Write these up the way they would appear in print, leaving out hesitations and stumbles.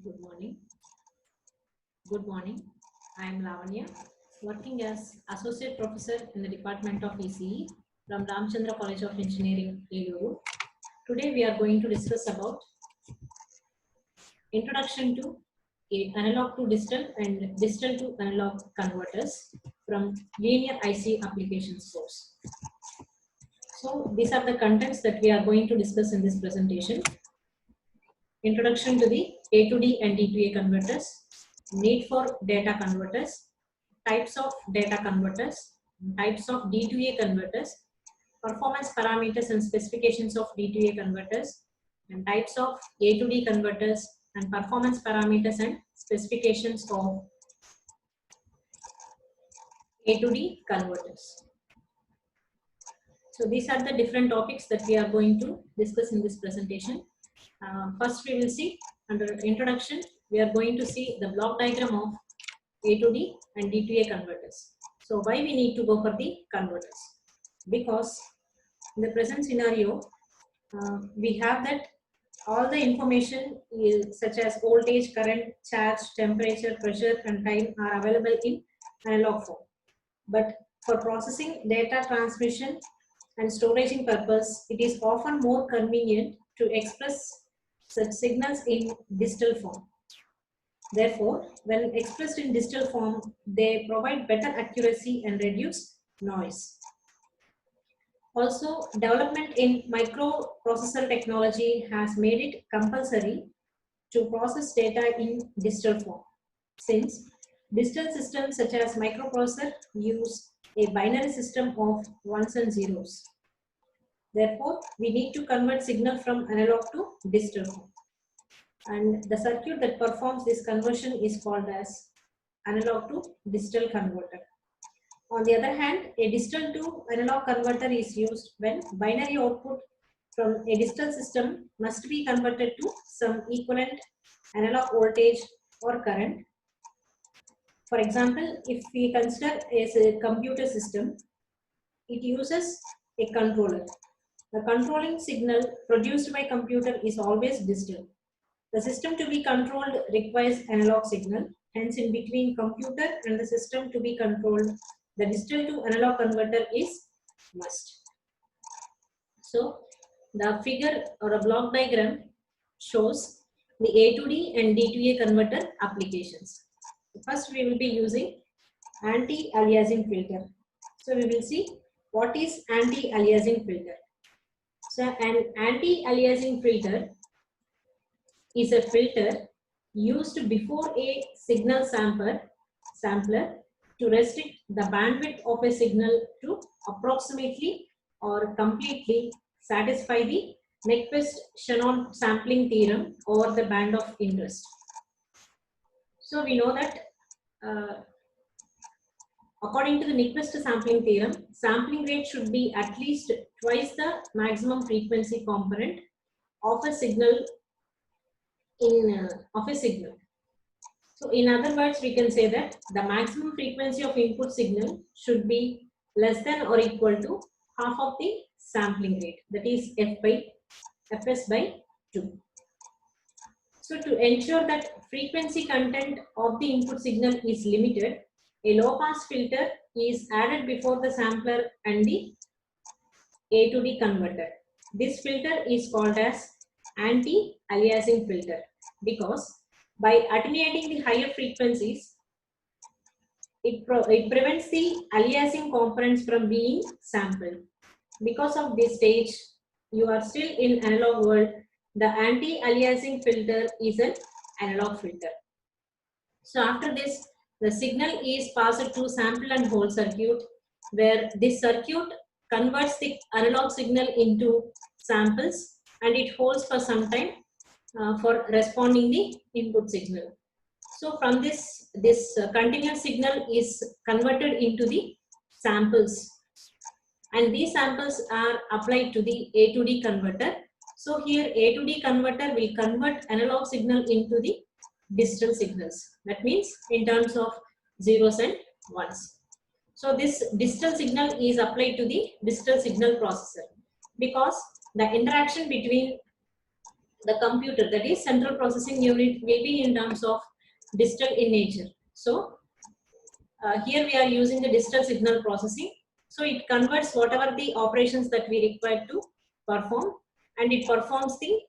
Good morning. Good morning. I am Lavanya, working as Associate Professor in the Department of ECE from Ramchandra College of Engineering, Eluru. Today we are going to discuss about introduction to analog to digital and digital to analog converters from linear IC applications course. So these are the contents that we are going to discuss in this presentation. Introduction to the A to D and D to A converters, need for data converters, types of data converters, types of D to A converters, performance parameters and specifications of D to A converters, and types of A to D converters and performance parameters and specifications of A to D converters. So these are the different topics that we are going to discuss in this presentation. First we will see under introduction, we are going to see the block diagram of A to D and D to A converters. So why we need to go for the converters? Because in the present scenario, we have that all the information such as voltage, current, charge, temperature, pressure and time are available in analog form. But for processing, data transmission and storaging purpose, it is often more convenient to express such signals in digital form. Therefore, when expressed in digital form, they provide better accuracy and reduce noise. Also, development in microprocessor technology has made it compulsory to process data in digital form, since digital systems such as microprocessor use a binary system of ones and zeros. Therefore, we need to convert signal from analog to digital form. And the circuit that performs this conversion is called as analog to digital converter. On the other hand, a digital to analog converter is used when binary output from a digital system must be converted to some equivalent analog voltage or current. For example, if we consider as a computer system, it uses a controller. The controlling signal produced by computer is always digital. The system to be controlled requires analog signal. Hence, in between computer and the system to be controlled, the digital to analog converter is must. So, the figure or a block diagram shows the A to D and D to A converter applications. First, we will be using anti-aliasing filter. So, we will see what is anti-aliasing filter. So, an anti-aliasing filter is a filter used before a signal sampler to restrict the bandwidth of a signal to approximately or completely satisfy the Nyquist-Shannon sampling theorem over the band of interest. So we know that according to the Nyquist sampling theorem, sampling rate should be at least twice the maximum frequency component of a signal So in other words, we can say that the maximum frequency of input signal should be less than or equal to half of the sampling rate, that is Fs by 2. So to ensure that frequency content of the input signal is limited, a low pass filter is added before the sampler and the A to D converter. This filter is called as anti-aliasing filter because by attenuating the higher frequencies, it prevents the aliasing components from being sampled. Because of this stage, you are still in analog world. The anti-aliasing filter is an analog filter. So after this, the signal is passed to sample and hold circuit, where this circuit converts the analog signal into samples and it holds for some time for responding the input signal. So from this continuous signal is converted into the samples, and these samples are applied to the A to D converter. So here A to D converter will convert analog signal into the digital signals. That means in terms of zeros and ones. So this digital signal is applied to the digital signal processor because the interaction between the computer, that is central processing unit, will be in terms of digital in nature. So here we are using the digital signal processing. So it converts whatever the operations that we require to perform, and it performs the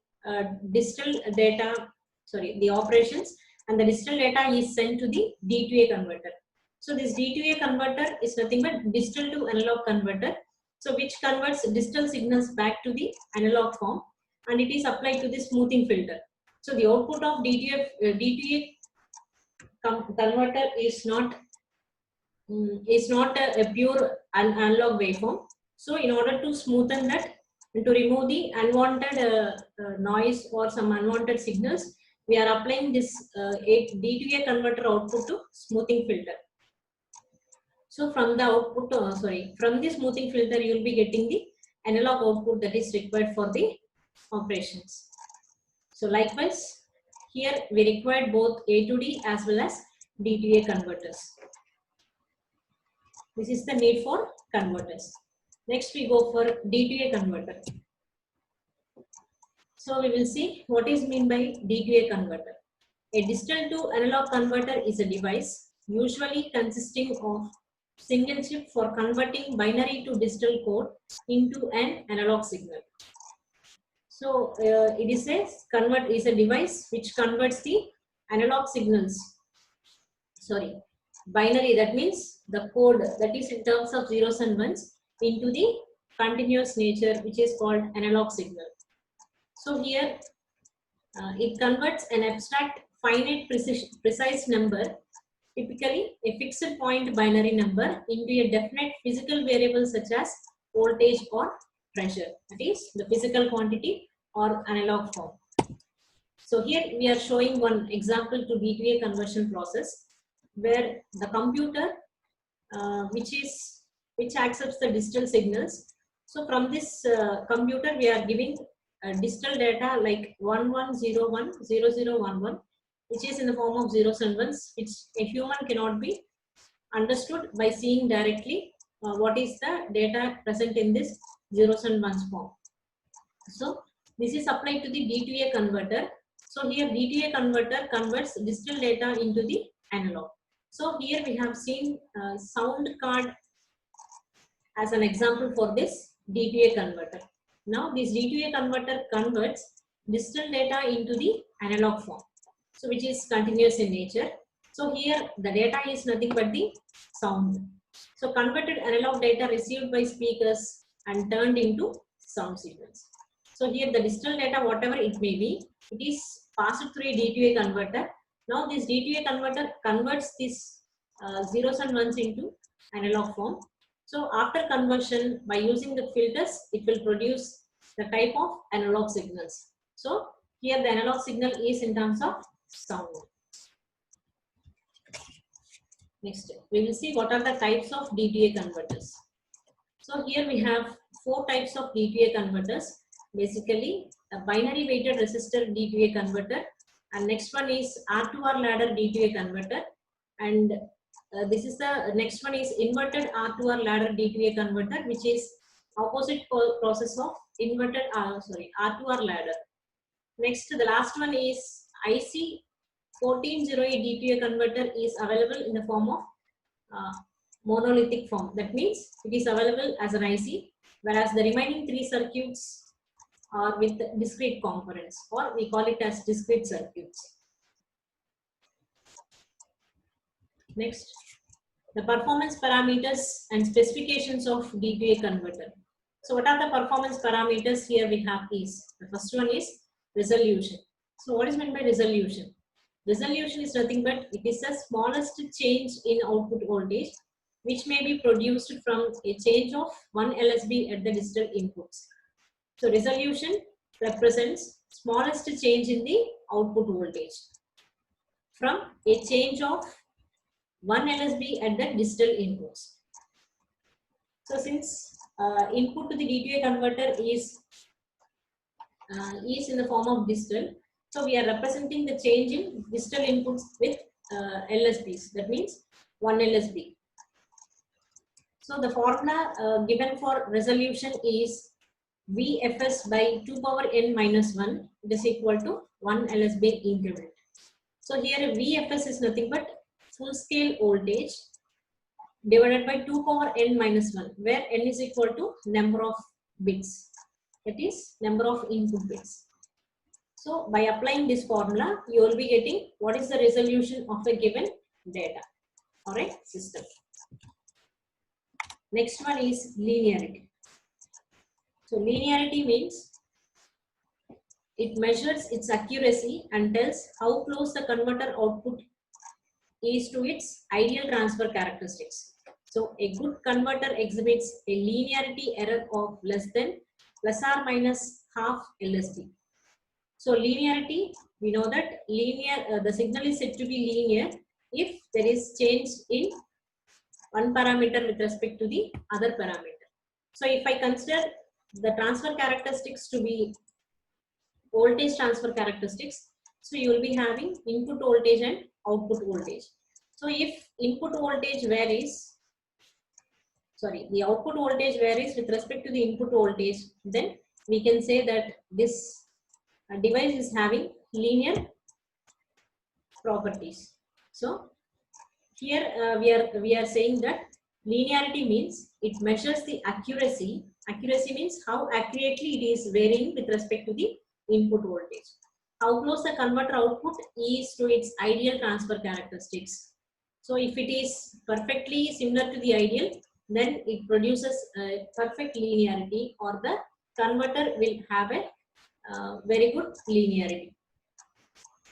digital data, sorry, the operations, and the digital data is sent to the D2A converter. So this D2A converter is nothing but digital to analog converter. So which converts digital signals back to the analog form, and it is applied to the smoothing filter. So the output of D2A converter is not a pure analog waveform. So in order to smoothen that and to remove the unwanted noise or some unwanted signals, we are applying this D2A converter output to smoothing filter. So from the output, from the smoothing filter, you will be getting the analog output that is required for the operations. So likewise, here we required both A to D as well as D2A converters. This is the need for converters. Next we go for D2A converter. So we will see what is meant by D2A converter. A digital to analog converter is a device usually consisting of single chip for converting binary to digital code into an analog signal. So it is a device which converts the analog signals. Binary, that means the code that is in terms of zeros and ones into the continuous nature, which is called analog signal. So here it converts an abstract finite precise number, typically a fixed point binary number, into a definite physical variable such as voltage or pressure, that is the physical quantity or analog form. So here we are showing one example to D2A conversion process, where the computer which accepts the digital signals. So from this computer we are giving digital data like 11010011, which is in the form of zeros and ones, which a human cannot be understood by seeing directly what is the data present in this zeros and ones form. So this is applied to the D2A converter. So here D2A converter converts digital data into the analog. So here we have seen sound card as an example for this D2A converter. Now this D2A converter converts digital data into the analog form, so which is continuous in nature. So here the data is nothing but the sound. So converted analog data received by speakers and turned into sound signals. So here the digital data, whatever it may be, it is passed through a D2A converter. Now this D2A converter converts this zeros and ones into analog form. So after conversion, by using the filters, it will produce the type of analog signals. So here the analog signal is in terms of sound. Next, we will see what are the types of D2A converters. So here we have 4 types of D2A converters. Basically, a binary weighted resistor D2A converter, and next one is R2R ladder D2A converter, and this is the next one is inverted R2R ladder D2A converter, which is opposite process of inverted R2R ladder. Next, the last one is IC 1408 D2A converter is available in the form of monolithic form. That means it is available as an IC, whereas the remaining 3 circuits are with discrete components, or we call it as discrete circuits. Next, the performance parameters and specifications of D2A converter. So what are the performance parameters here we have is, the first one is resolution. So what is meant by resolution? Resolution is nothing but it is the smallest change in output voltage which may be produced from a change of 1 LSB at the digital inputs. So resolution represents smallest change in the output voltage from a change of 1 LSB at the digital inputs. So since input to the D2A converter is in the form of digital, so we are representing the change in digital inputs with LSBs. That means 1 LSB. So the formula given for resolution is VFS by 2 power n minus 1, it is equal to 1 LSB increment. So here VFS is nothing but full scale voltage divided by 2 power n minus 1, where n is equal to number of bits, that is number of input bits. So by applying this formula, you will be getting what is the resolution of a given data or a system. Next one is linearity. So linearity means it measures its accuracy and tells how close the converter output is to its ideal transfer characteristics. So a good converter exhibits a linearity error of less than plus or minus half LSB. So linearity, we know that the signal is said to be linear if there is change in one parameter with respect to the other parameter. So if I consider the transfer characteristics to be voltage transfer characteristics, so you will be having input voltage and output voltage. So if input voltage varies, the output voltage varies with respect to the input voltage, then we can say that this device is having linear properties. So here we are saying that linearity means it measures the accuracy. Accuracy means how accurately it is varying with respect to the input voltage. How close the converter output is to its ideal transfer characteristics. So if it is perfectly similar to the ideal, then it produces a perfect linearity, or the converter will have a very good linearity.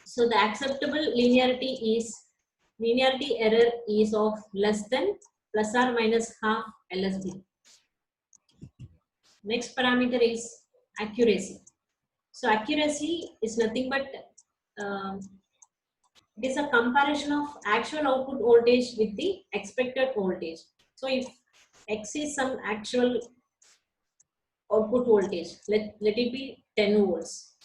So the acceptable linearity error is of less than plus or minus half LSB. Next parameter is accuracy. So accuracy is nothing but it is a comparison of actual output voltage with the expected voltage. So if X is some actual output voltage, let it be 10 volts.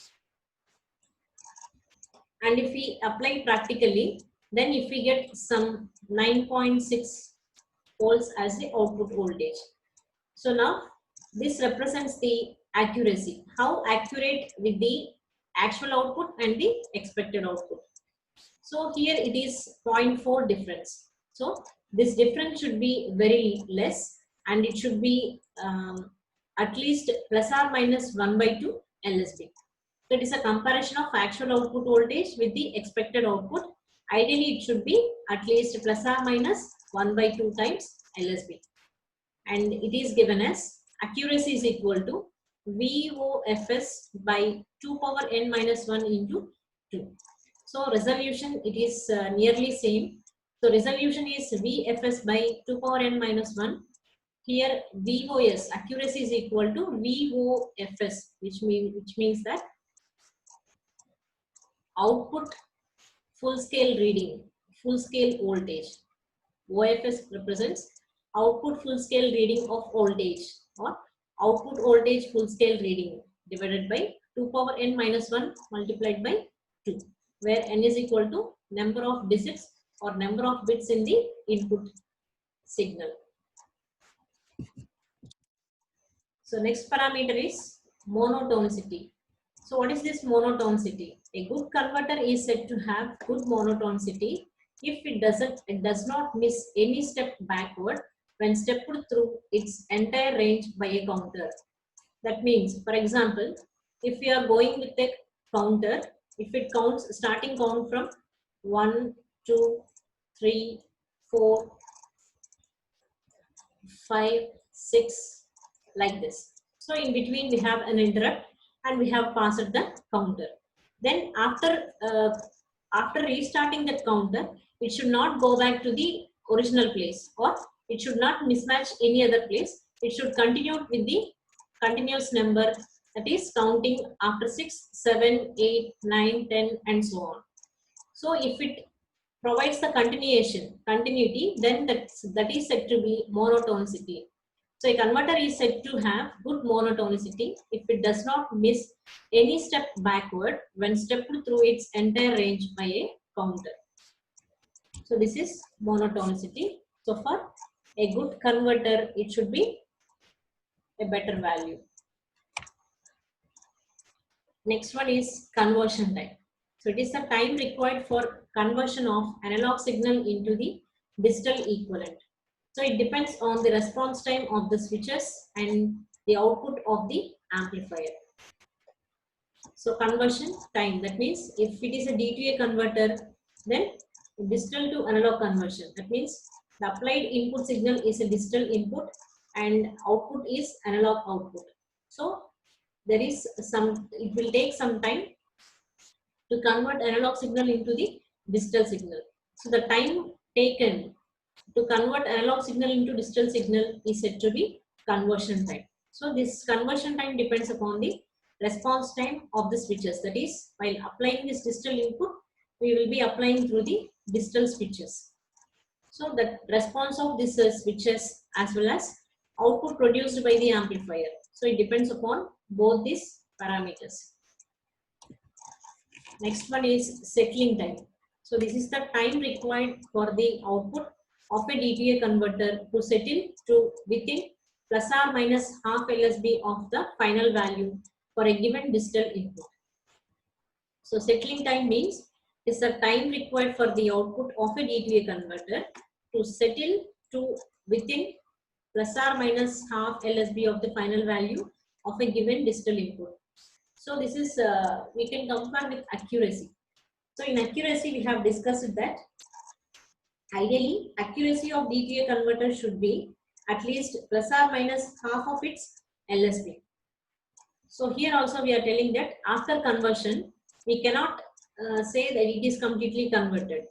And if we apply practically, then if we get some 9.6 volts as the output voltage. So now this represents the accuracy, how accurate with the actual output and the expected output. So here it is 0.4 difference. So this difference should be very less, and it should be at least plus or minus 1/2 LSB. So it is a comparison of actual output voltage with the expected output. Ideally, it should be at least plus or minus 1/2 times LSB. And it is given as accuracy is equal to VOFS by 2 power n minus 1 into 2. So resolution, it is nearly same. So resolution is VFS by 2 power n minus 1. Here VOS, accuracy is equal to VOFS, which means that output full scale reading, full scale voltage. OFS represents output full scale reading of voltage, or output voltage full scale reading divided by 2 power n minus 1 multiplied by 2, where n is equal to number of digits or number of bits in the input signal. So next parameter is monotonicity. So what is this monotonicity? A good converter is said to have good monotonicity if it does not miss any step backward when stepped through its entire range by a counter. That means, for example, if you are going with a counter, if it counts, starting count from 1, 2, 3, 4, 5, 6, like this. So in between we have an interrupt and we have passed the counter. Then after restarting that counter, it should not go back to the original place, or it should not mismatch any other place. It should continue with the continuous number, that is counting after 6, 7, 8, 9, 10 and so on. So if it provides the continuity, then that is said to be monotonicity. So a converter is said to have good monotonicity if it does not miss any step backward when stepped through its entire range by a counter. So this is monotonicity. So for a good converter, it should be a better value. Next one is conversion time. So it is the time required for conversion of analog signal into the digital equivalent. So it depends on the response time of the switches and the output of the amplifier. So conversion time, that means if it is a DTA converter, then digital to analog conversion. That means the applied input signal is a digital input and output is analog output. So there is some, it will take some time to convert analog signal into the digital signal. So the time taken to convert analog signal into digital signal is said to be conversion time. So this conversion time depends upon the response time of the switches. That is, while applying this digital input, we will be applying through the digital switches. So the response of these switches as well as output produced by the amplifier. So it depends upon both these parameters. Next one is settling time. So this is the time required for the output of a DTA converter to settle to within plus or minus half LSB of the final value for a given digital input. So settling time means is the time required for the output of a DTA converter to settle to within plus or minus half LSB of the final value of a given digital input. So this is, we can compare with accuracy. So in accuracy, we have discussed that ideally accuracy of DTA converter should be at least plus or minus half of its LSB. So here also we are telling that after conversion, we cannot say that it is completely converted.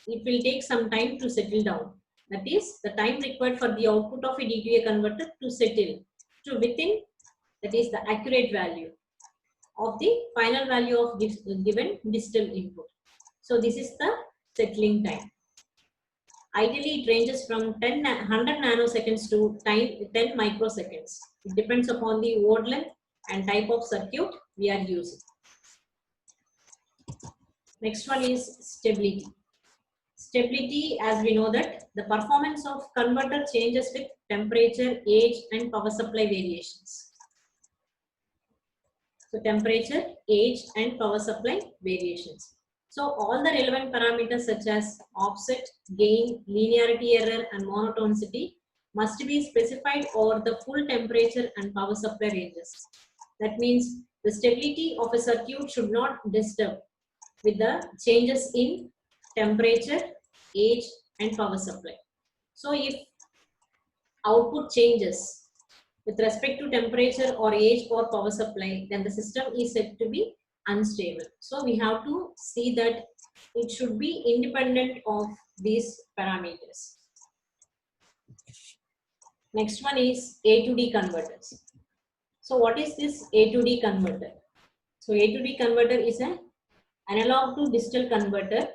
It will take some time to settle down. That is the time required for the output of a DTA converter to settle to within, that is the accurate value of the final value of this given digital input. So this is the settling time. Ideally, it ranges from 100 nanoseconds to 10 microseconds. It depends upon the word length and type of circuit we are using. Next one is stability. Stability, as we know that the performance of converter changes with temperature, age, and power supply variations. So temperature, age, and power supply variations. So all the relevant parameters such as offset, gain, linearity error, and monotonicity must be specified over the full temperature and power supply ranges. That means the stability of a circuit should not disturb with the changes in temperature, age, and power supply. So if output changes with respect to temperature or age or power supply, then the system is said to be unstable. So we have to see that it should be independent of these parameters. Next one is A to D converters. So what is this A to D converter? So A to D converter is an analog to digital converter,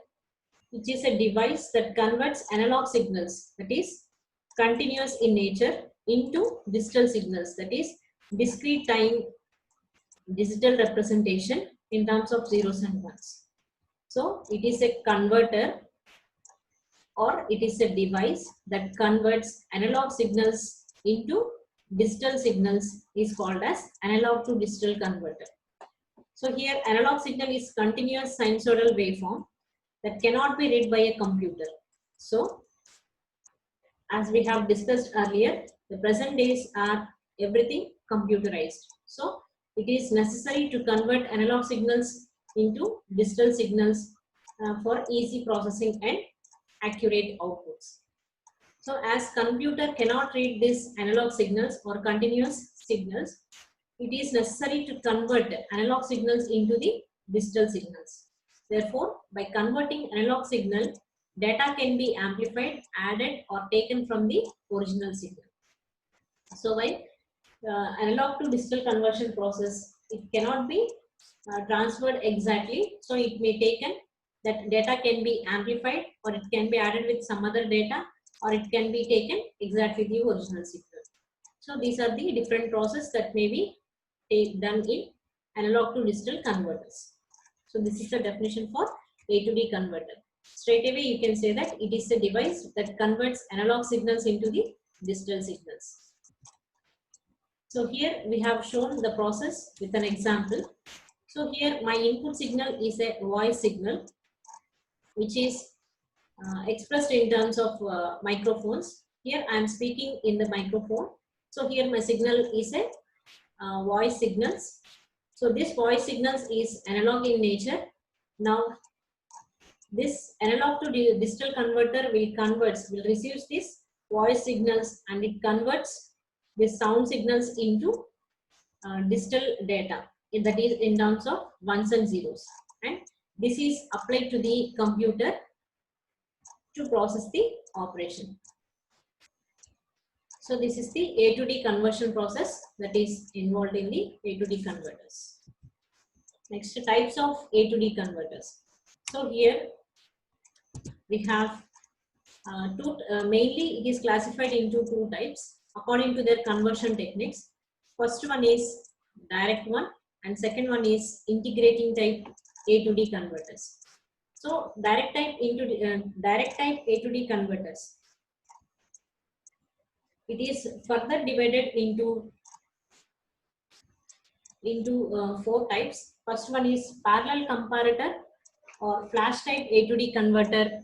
which is a device that converts analog signals, that is continuous in nature, into digital signals, that is discrete time digital representation in terms of zeros and ones. So it is a converter, or it is a device that converts analog signals into digital signals, is called as analog to digital converter. So here analog signal is continuous sinusoidal waveform that cannot be read by a computer. So as we have discussed earlier, the present days are everything computerized. So it is necessary to convert analog signals into digital signals for easy processing and accurate outputs. So as computer cannot read these analog signals or continuous signals, it is necessary to convert analog signals into the digital signals. Therefore, by converting analog signal, data can be amplified, added, or taken from the original signal. So while analog to digital conversion process, it cannot be transferred exactly. So it may taken, that data can be amplified, or it can be added with some other data, or it can be taken exactly the original signal. So these are the different processes that may be done in analog to digital converters. So this is the definition for A to D converter. Straight away you can say that it is a device that converts analog signals into the digital signals. So here we have shown the process with an example. So here my input signal is a voice signal, which is expressed in terms of microphones. Here I am speaking in the microphone. So here my signal is a voice signals. So this voice signals is analog in nature. Now this analog to digital converter will receive this voice signals, and it converts this sound signals into digital data, that is in terms of ones and zeros, and this is applied to the computer to process the operation. So this is the A to D conversion process that is involved in the A to D converters. Next, types of A to D converters. So here we have mainly it is classified into two types according to their conversion techniques. First one is direct one, and second one is integrating type A to D converters. So direct type A to D converters, it is further divided into four types. First one is parallel comparator or flash type A to D converter.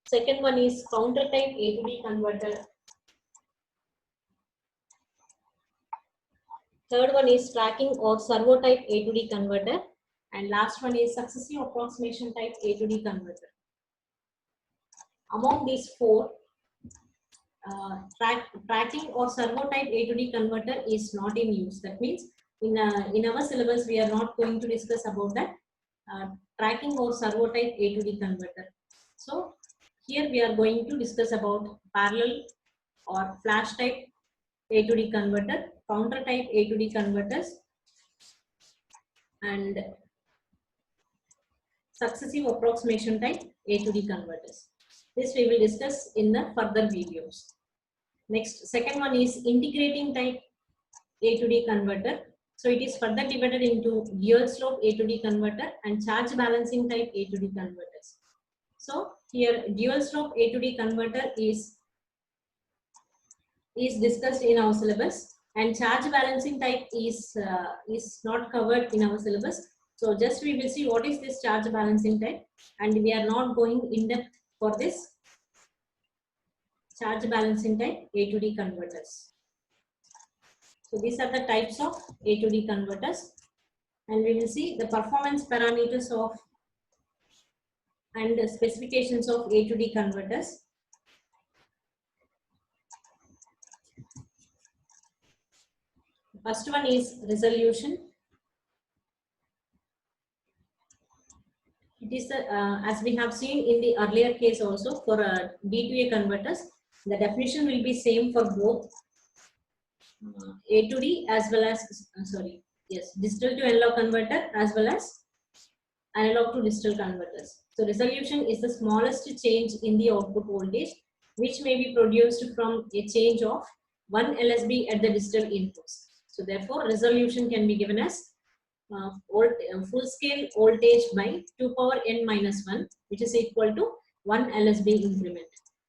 Second one is counter type A to D converter. Third one is tracking or servo type A to D converter. And last one is successive approximation type A to D converter. Among these four, tracking or servo type A to D converter is not in use. That means in our syllabus we are not going to discuss about that tracking or servo type A to D converter. So here we are going to discuss about parallel or flash type A to D converter, counter type A to D converters, and successive approximation type A to D converters. This we will discuss in the further videos. Next, second one is integrating type A to D converter. So it is further divided into dual slope A to D converter and charge balancing type A to D converters. So here dual slope A to D converter is discussed in our syllabus, and charge balancing type is not covered in our syllabus. So just we will see what is this charge balancing type, and we are not going in depth for this charge balancing type A to D converters. So these are the types of A to D converters, and we will see the performance parameters of and the specifications of A to D converters. First one is resolution. It is as we have seen in the earlier case also for D to A converters, the definition will be same for both A to D as well as digital to analog converter as well as analog to digital converters. So resolution is the smallest change in the output voltage which may be produced from a change of 1 LSB at the digital inputs. So therefore resolution can be given as full scale voltage by 2 power n minus 1, which is equal to 1 LSB increment.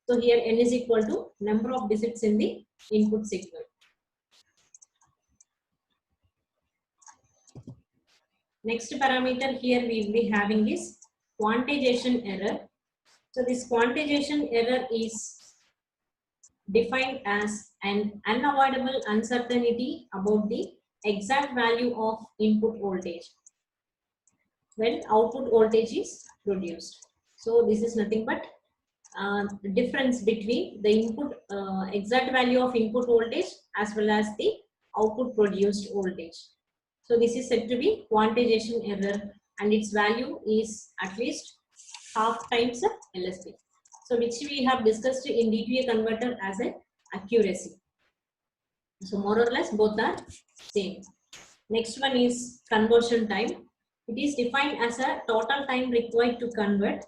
So here n is equal to number of digits in the input signal. Next parameter here we will be having is quantization error. So this quantization error is defined as an unavoidable uncertainty about the exact value of input voltage when output voltage is produced. So this is nothing but the difference between the input exact value of input voltage as well as the output produced voltage. So this is said to be quantization error, and its value is at least half times LSB. So which we have discussed in D2A converter as an accuracy. So more or less both are same. Next one is conversion time. It is defined as a total time required to convert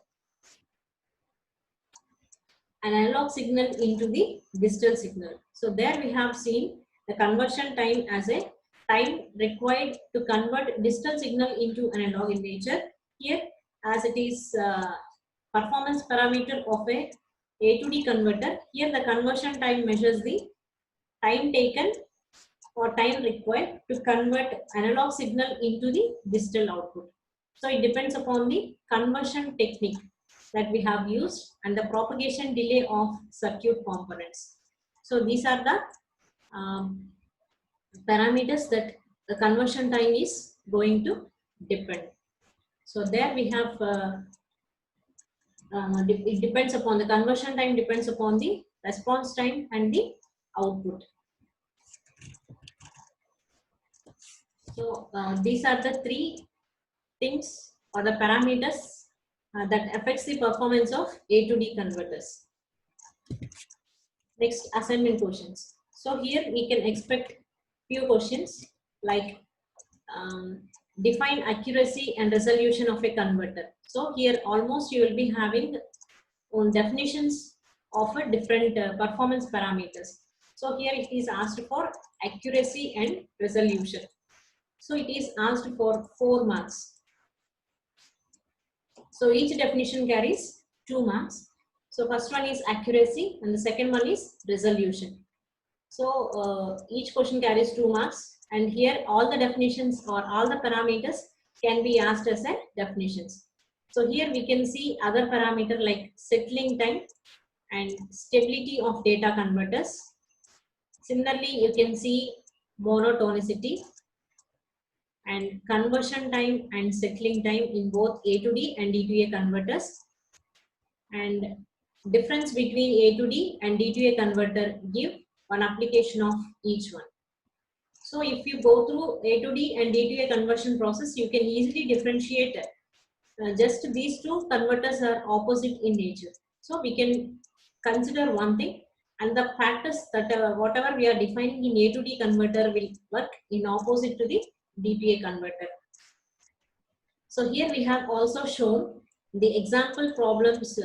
an analog signal into the digital signal. So there we have seen the conversion time as a time required to convert digital signal into analog in nature. Here, as it is performance parameter of A to D converter, here the conversion time measures the time taken or time required to convert analog signal into the digital output. So it depends upon the conversion technique that we have used and the propagation delay of circuit components. So these are the parameters that the conversion time is going to depend. So there we have, it depends upon the conversion time, depends upon the response time and the output. So these are the three things or the parameters that affects the performance of A to D converters. Next, assignment questions. So here we can expect few questions like define accuracy and resolution of a converter. So here almost you will be having definitions of a different performance parameters. So here it is asked for accuracy and resolution. So it is asked for 4 marks. So each definition carries 2 marks. So first one is accuracy and the second one is resolution. So each question carries 2 marks, and here all the definitions or all the parameters can be asked as a definitions. So here we can see other parameter like settling time and stability of data converters. Similarly, you can see monotonicity and conversion time and settling time in both A to D and D to A converters, and difference between A to D and D to A converter give one application of each one. So if you go through A to D and D to A conversion process, you can easily differentiate just these two converters are opposite in nature. So we can consider one thing, and the factors that whatever we are defining in A to D converter will work in opposite to the D to A converter. So here we have also shown the example problems,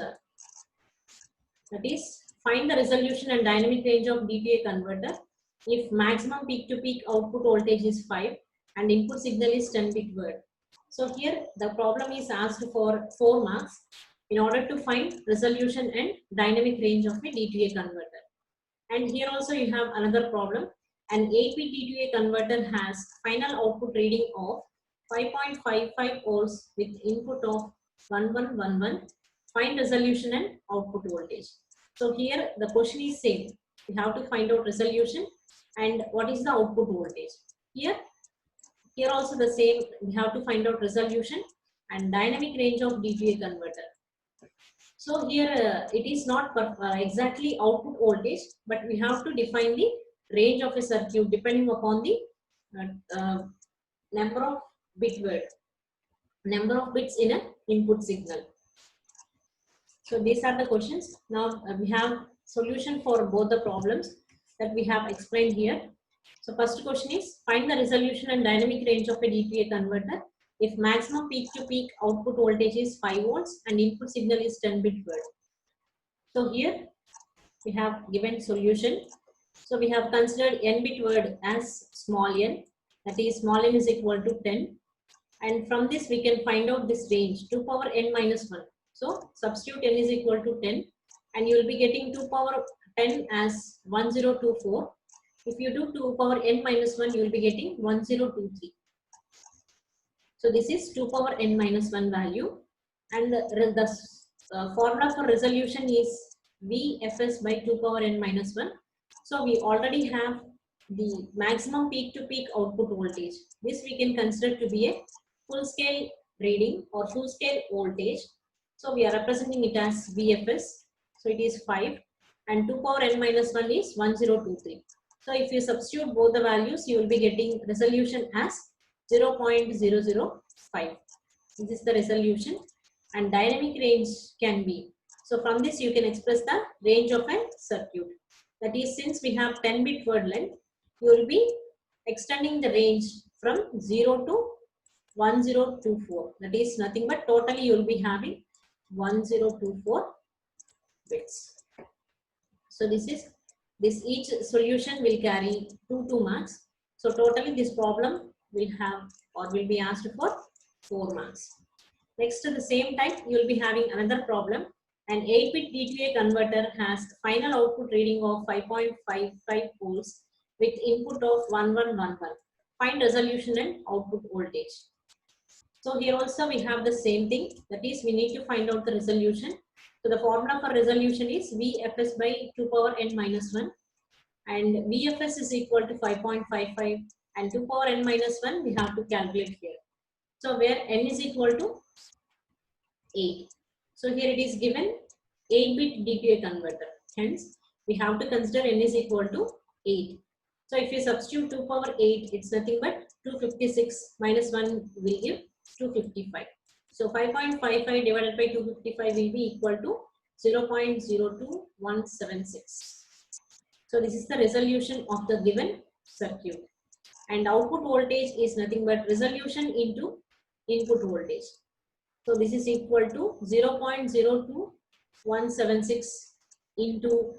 that is find the resolution and dynamic range of D to A converter if maximum peak to peak output voltage is 5 and input signal is 10 bit word. So here the problem is asked for 4 marks in order to find resolution and dynamic range of a D to A converter. And here also you have another problem. An AP D to A converter has final output reading of 5.55 volts with input of 1111. Find resolution and output voltage. So here the question is same. We have to find out resolution and what is the output voltage. Here also the same. We have to find out resolution and dynamic range of D to A converter. So here it is not exactly output voltage, but we have to define the range of a circuit depending upon the number of bits in an input signal. So these are the questions. Now we have solution for both the problems that we have explained here. So first question is find the resolution and dynamic range of a D to A converter if maximum peak to peak output voltage is 5 volts and input signal is 10 bit word. So here we have given solution. So we have considered n bit word as small n, that is small n is equal to 10, and from this we can find out this range 2 power n minus 1. So substitute n is equal to 10 and you will be getting 2 power 10 as 1024. If you do 2 power n minus 1, you will be getting 1023. So this is 2 power n minus 1 value, and the formula for resolution is VFS by 2 power n minus 1. So we already have the maximum peak to peak output voltage. This we can consider to be a full scale reading or full scale voltage. So we are representing it as VFS. So it is 5 and 2 power n minus 1 is 1023. So if you substitute both the values, you will be getting resolution as 0.005. This is the resolution, and dynamic range can be. So from this you can express the range of a circuit. That is, since we have 10 bit word length, you will be extending the range from 0 to 1024. That is nothing but totally you will be having 1024 bits. So this each solution will carry 2 marks. So totally this problem will have or will be asked for 4 marks. Next, to the same type, you will be having another problem. An 8-bit D to A converter has final output reading of 5.55 volts with input of 1111. Find resolution and output voltage. So here also we have the same thing, that is we need to find out the resolution. So the formula for resolution is VFS by 2 power n minus 1, and VFS is equal to 5.55 and 2 power n minus 1 we have to calculate here. So where n is equal to 8. So here it is given 8-bit DA converter. Hence, we have to consider n is equal to 8. So if you substitute 2 power 8, it's nothing but 256 minus 1 will give 255. So 5.55 divided by 255 will be equal to 0.02176. So this is the resolution of the given circuit. And output voltage is nothing but resolution into input voltage. So this is equal to 0.02176 into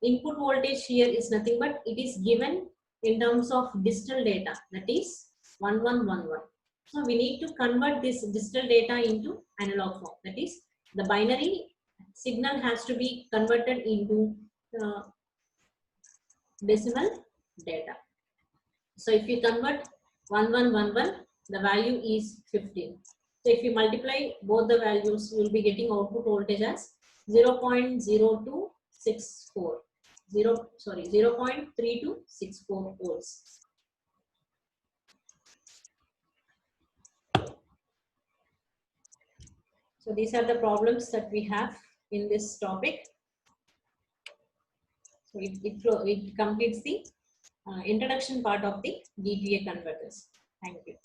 input voltage. Here is nothing but it is given in terms of digital data, that is 1111. So we need to convert this digital data into analog form, that is the binary signal has to be converted into decimal data. So if you convert 1111, the value is 15. So if you multiply both the values, you will be getting output voltage as 0.0264. 0.3264 volts. So these are the problems that we have in this topic. So it completes the introduction part of the DTA converters. Thank you.